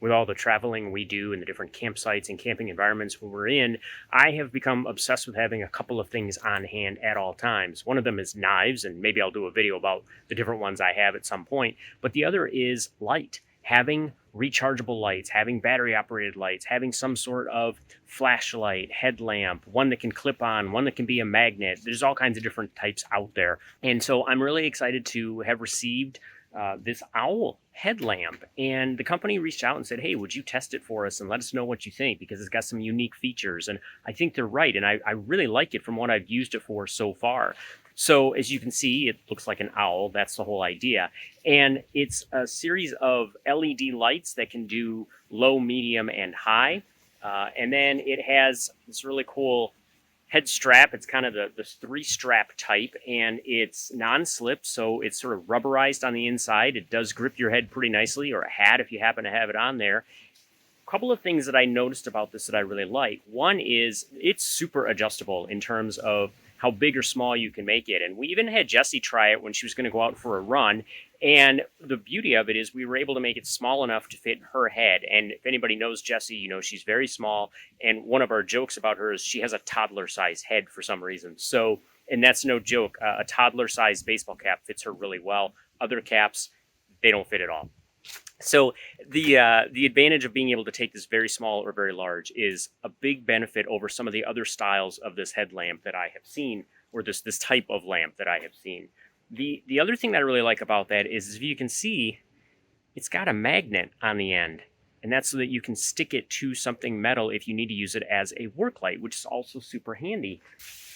with all the traveling we do and the different campsites and camping environments when we're in, I have become obsessed with having a couple of things on hand at all times. One of them is knives, and maybe I'll do a video about the different ones I have at some point. But the other is light. Having rechargeable lights, having battery operated lights, having some sort of flashlight, headlamp, one that can clip on, one that can be a magnet. There's all kinds of different types out there. And so I'm really excited to have received this XOwl headlamp, and the company reached out and said, hey, would you test it for us and let us know what you think, because it's got some unique features. And I think they're right, and I really like it from what I've used it for so far. So as you can see, it looks like an owl. That's the whole idea. And it's a series of LED lights that can do low, medium, and high. And then it has this really cool head strap. It's kind of the 3-strap type, and it's non-slip, so it's sort of rubberized on the inside. It does grip your head pretty nicely, or a hat if you happen to have it on there. A couple of things that I noticed about this that I really like. One is it's super adjustable in terms of how big or small you can make it. And we even had Jessie try it when she was going to go out for a run. And the beauty of it is we were able to make it small enough to fit her head. And if anybody knows Jessie, you know she's very small. And one of our jokes about her is she has a toddler-sized head for some reason. So, and that's no joke. A toddler-sized baseball cap fits her really well. Other caps, they don't fit at all. So the advantage of being able to take this very small or very large is a big benefit over some of the other styles of this headlamp that I have seen, or this type of lamp that I have seen. The other thing that I really like about that is, if you can see, it's got a magnet on the end, and that's so that you can stick it to something metal if you need to use it as a work light, which is also super handy.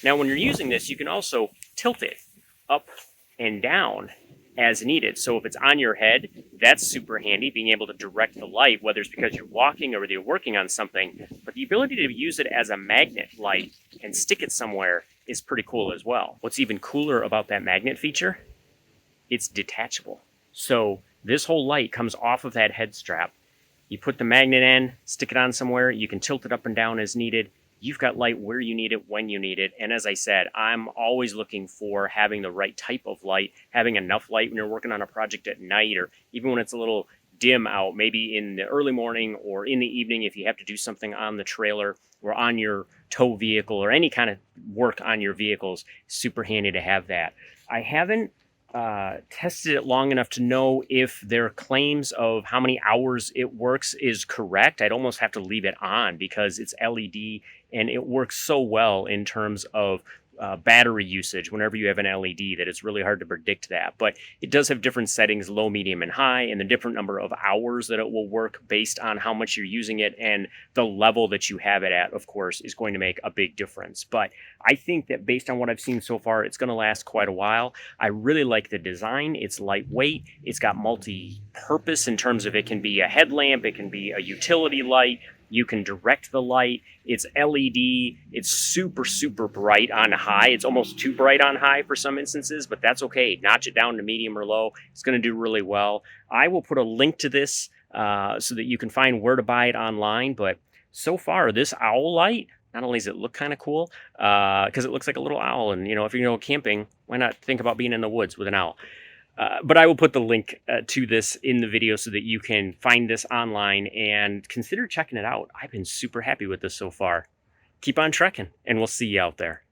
Now when you're using this, you can also tilt it up and down as needed. So if it's on your head, that's super handy, being able to direct the light, whether it's because you're walking or whether you're working on something. But the ability to use it as a magnet light and stick it somewhere is pretty cool as well. What's even cooler about that magnet feature? It's detachable. So this whole light comes off of that head strap. You put the magnet in, stick it on somewhere, you can tilt it up and down as needed. You've got light where you need it, when you need it. And as I said, I'm always looking for having the right type of light, having enough light when you're working on a project at night, or even when it's a little dim out, maybe in the early morning or in the evening if you have to do something on the trailer or on your tow vehicle or any kind of work on your vehicles. Super handy to have that. I haven't tested it long enough to know if their claims of how many hours it works is correct. I'd almost have to leave it on because it's LED and it works so well in terms of battery usage whenever you have an LED that it's really hard to predict that. But it does have different settings, low, medium, and high, and the different number of hours that it will work based on how much you're using it, and the level that you have it at, of course, is going to make a big difference. But I think that based on what I've seen so far, it's going to last quite a while. I really like the design. It's lightweight. It's got multi-purpose in terms of it can be a headlamp, it can be a utility light, you can direct the light. It's LED. It's super, super bright on high. It's almost too bright on high for some instances, but that's okay. Notch it down to medium or low. It's going to do really well. I will put a link to this so that you can find where to buy it online. But so far, this owl light, not only does it look kind of cool, because it looks like a little owl. And, you know, if you're going to go camping, why not think about being in the woods with an owl? But I will put the link to this in the video so that you can find this online and consider checking it out. I've been super happy with this so far. Keep on trekking, and we'll see you out there.